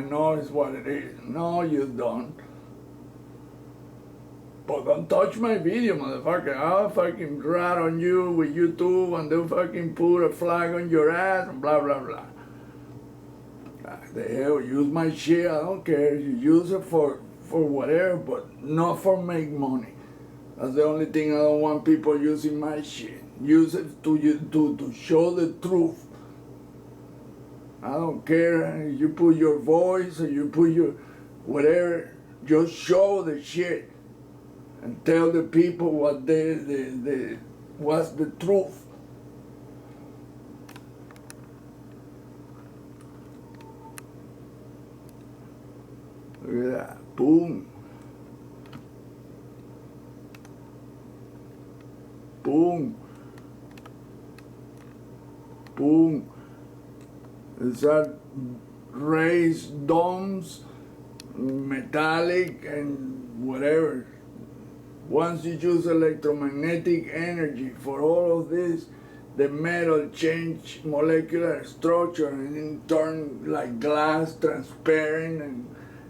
I know it's what it is. No, you don't. But don't touch my video, motherfucker. I'll fucking rat on you with YouTube and they'll fucking put a flag on your ass and blah, blah, blah. The hell, use my shit, I don't care. You use it for whatever, but not for make money. That's the only thing I don't want people using my shit. Use it to show the truth. I don't care. You put your voice or you put your whatever. Just show the shit and tell the people what what's the truth. Look at that. Boom. Boom. Boom. It's that raised domes, metallic and whatever. Once you use electromagnetic energy for all of this, the metal change molecular structure and then turn like glass, transparent,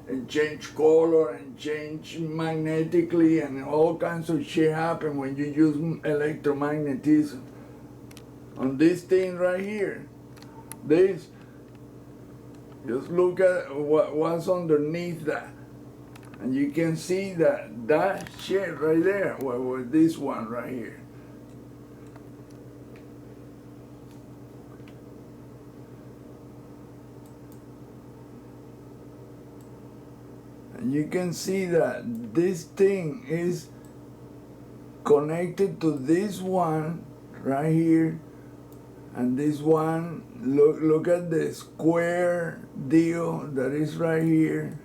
and change color and change magnetically, and all kinds of shit happen when you use electromagnetism. On this thing right here, this, just look at what's underneath that. And you can see that shit right there, with this one right here. And you can see that this thing is connected to this one right here, and this one, look at the square deal that is right here.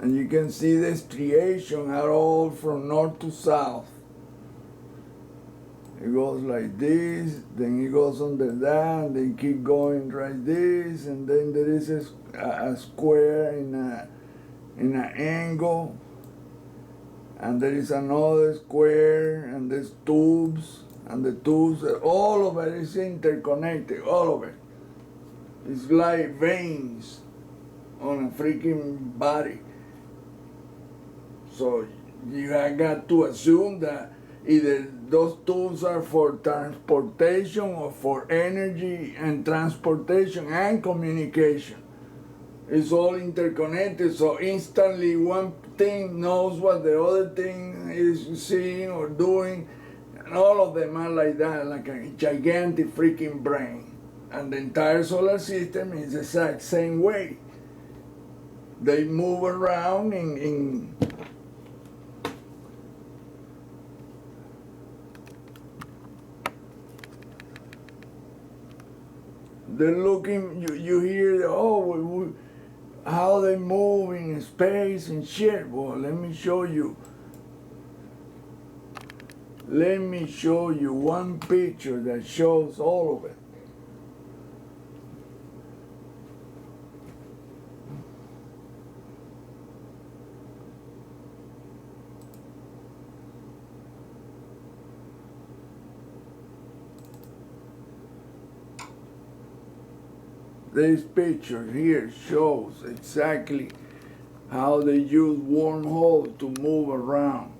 And you can see the striation are all from north to south. It goes like this, then it goes under that, and then keep going like this, and then there is a square in an angle, and there is another square, and there's tubes, and the tubes, all of it is interconnected, all of it. It's like veins on a freaking body. So you have got to assume that either those tools are for transportation or for energy and transportation and communication. It's all interconnected, so instantly one thing knows what the other thing is seeing or doing, and all of them are like that, like a gigantic freaking brain. And the entire solar system is the exact same way. They move around in they're looking, you hear, oh, how they move in space and shit. Well, let me show you. Let me show you one picture that shows all of it. This picture here shows exactly how they use wormholes to move around.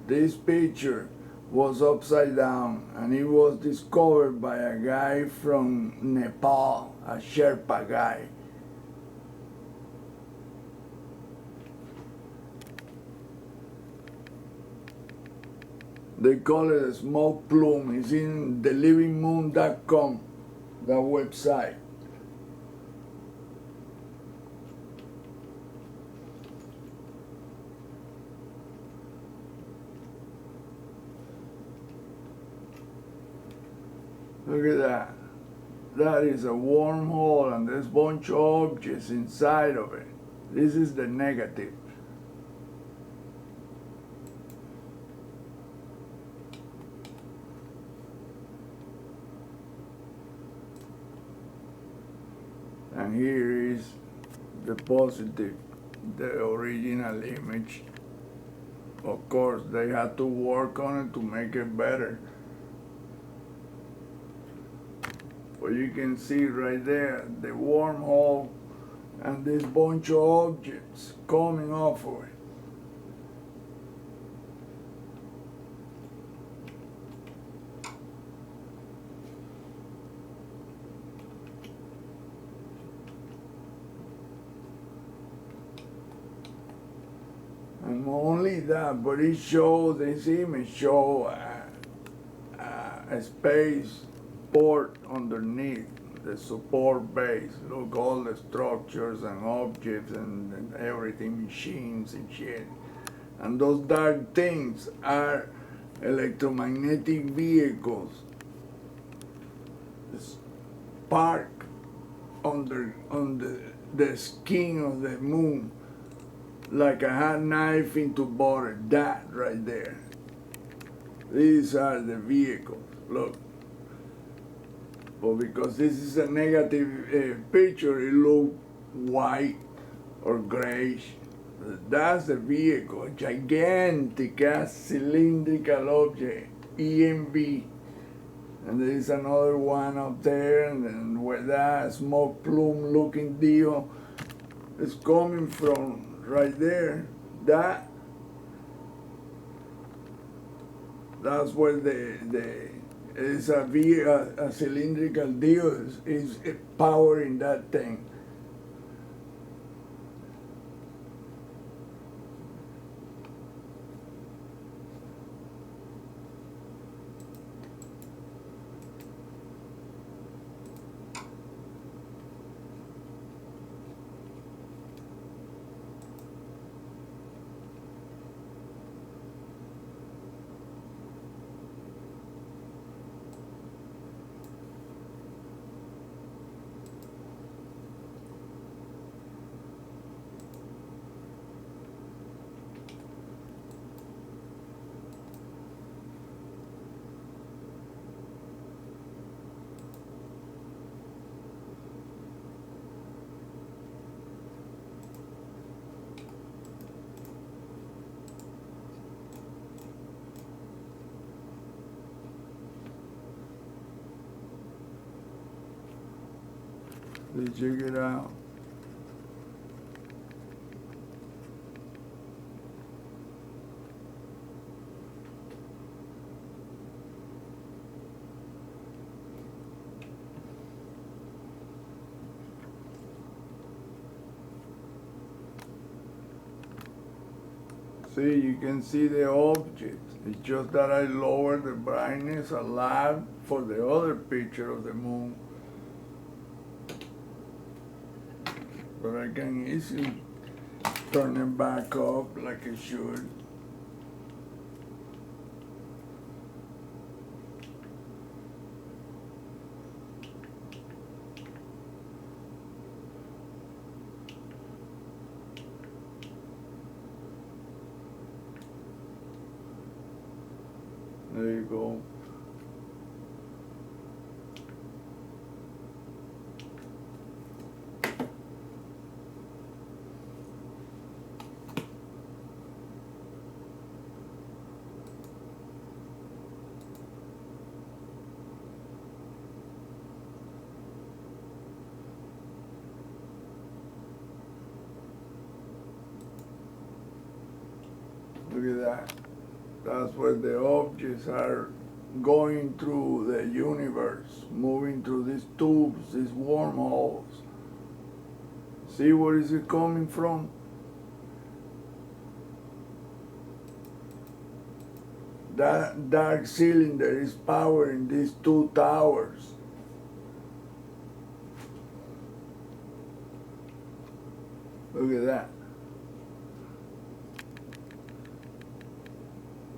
This picture was upside down, and it was discovered by a guy from Nepal, a Sherpa guy. They call it a smoke plume. It's in thelivingmoon.com. The website. Look at that. That is a wormhole, and there's a bunch of objects inside of it. This is the negative. And here is the positive, the original image. Of course, they had to work on it to make it better. But you can see right there the wormhole and this bunch of objects coming off of it. And only that, but it shows, this image show a space port underneath the support base. Look, all the structures and objects and everything, machines and shit. And those dark things are electromagnetic vehicles parked on the skin of the moon, like a hot knife into butter. That right there. These are the vehicles. Look. But because this is a negative picture, it looks white or grayish. That's the vehicle, a gigantic cylindrical object, EMB. And there is another one up there, and then where that smoke plume looking deal is coming from right there. That's where it's a cylindrical deal is powering that thing. Let's check it out. See, you can see the object. It's just that I lowered the brightness a lot for the other picture of the moon. But I can easily turn it back up like it should. There you go. Look at that. That's where the objects are going through the universe, moving through these tubes, these wormholes. See where is it coming from? That dark cylinder is powering these two towers. Look at that.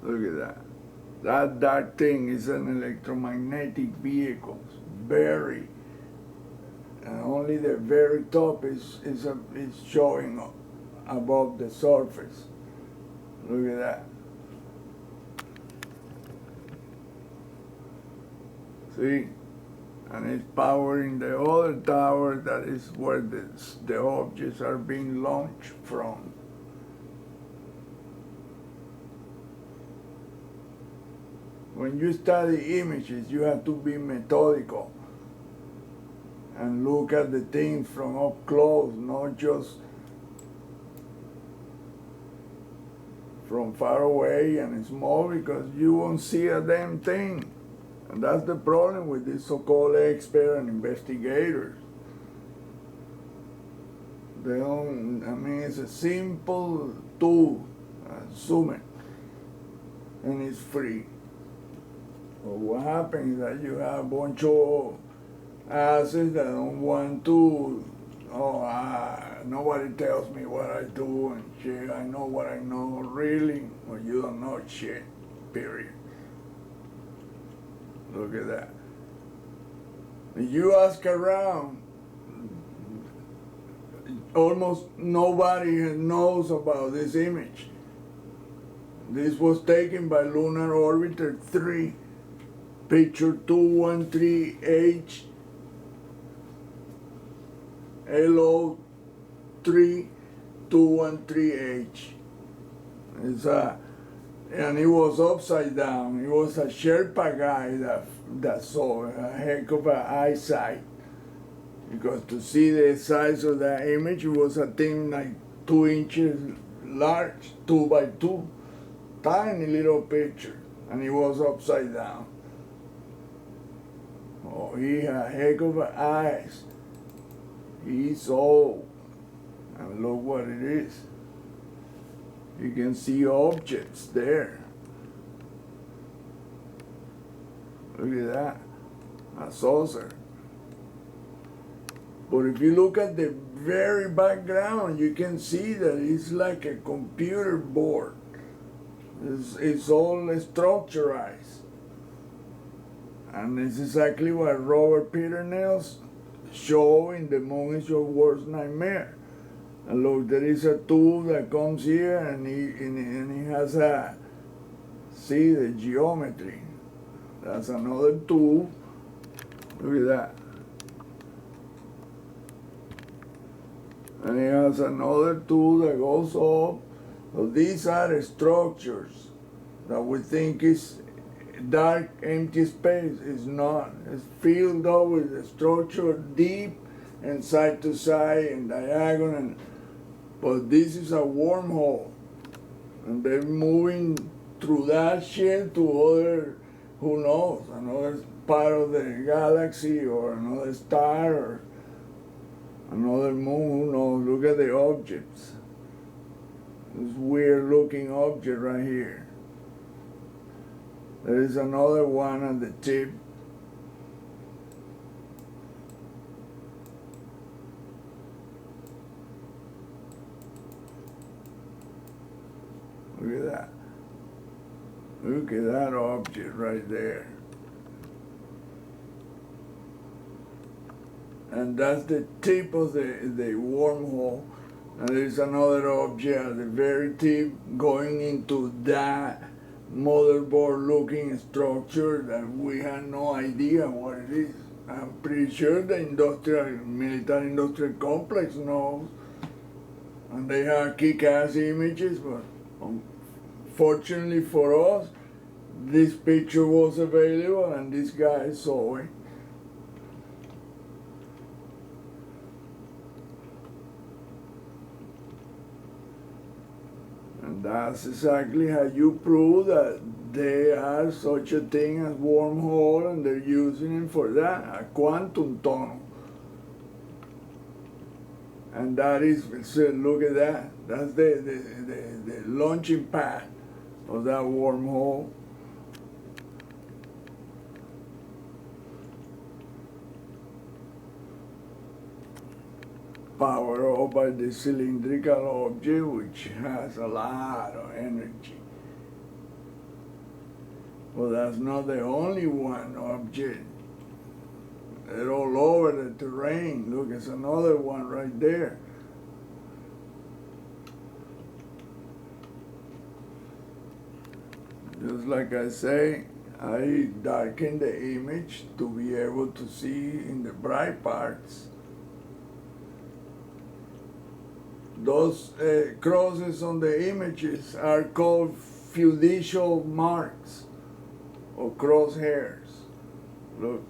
Look at that. That dark thing is an electromagnetic vehicle. Very. And only the very top is showing above the surface. Look at that. See? And it's powering the other tower that is where the objects are being launched from. When you study images, you have to be methodical. and look at the things from up close, not just from far away and small, because you won't see a damn thing. And that's the problem with these so-called experts and investigators. They don't, I mean, it's a simple tool, zoom it, and it's free. But what happens is that you have a bunch of asses that don't want to, nobody tells me what I do and shit, I know what I know, really? Well, you don't know shit, period. Look at that. If you ask around, almost nobody knows about this image. This was taken by Lunar Orbiter 3, picture 213H, LO 3213H. And he was upside down. He was a Sherpa guy that saw a heck of an eyesight. Because to see the size of that image, it was a thing like 2 inches large, 2 by 2, tiny little picture, and he was upside down. Oh, he had a heck of eyes. He saw, and look what it is. You can see objects there. Look at that, a saucer. But if you look at the very background, you can see that it's like a computer board. It's all structurized. And it's exactly what Robert Peternell's show in The Moon Is Your Worst Nightmare. And look, there is a tool that comes here and he has see the geometry. That's another tool. Look at that. And he has another tool that goes up. So these are structures that we think is dark, empty space. It's not. It's filled up with a structure deep and side to side and diagonal. But this is a wormhole. And they're moving through that shit to other, who knows, another part of the galaxy or another star or another moon, who knows. Look at the objects. This weird looking object right here. There is another one on the tip. Look at that. Look at that object right there. And that's the tip of the wormhole. And there's another object at the very tip going into that motherboard-looking structure that we have no idea what it is. I'm pretty sure the military-industrial complex knows. And they have kick-ass images, but fortunately for us, this picture was available and this guy saw it. And that's exactly how you prove that there are such a thing as wormhole, and they're using it for that, a quantum tunnel. And that is, so look at that, that's the launching pad of that wormhole. Powered up by the cylindrical object, which has a lot of energy. Well, that's not the only one object. They're all over the terrain. Look, it's another one right there. Just like I say, I darken the image to be able to see in the bright parts. Those crosses on the images are called fiducial marks or crosshairs. Look.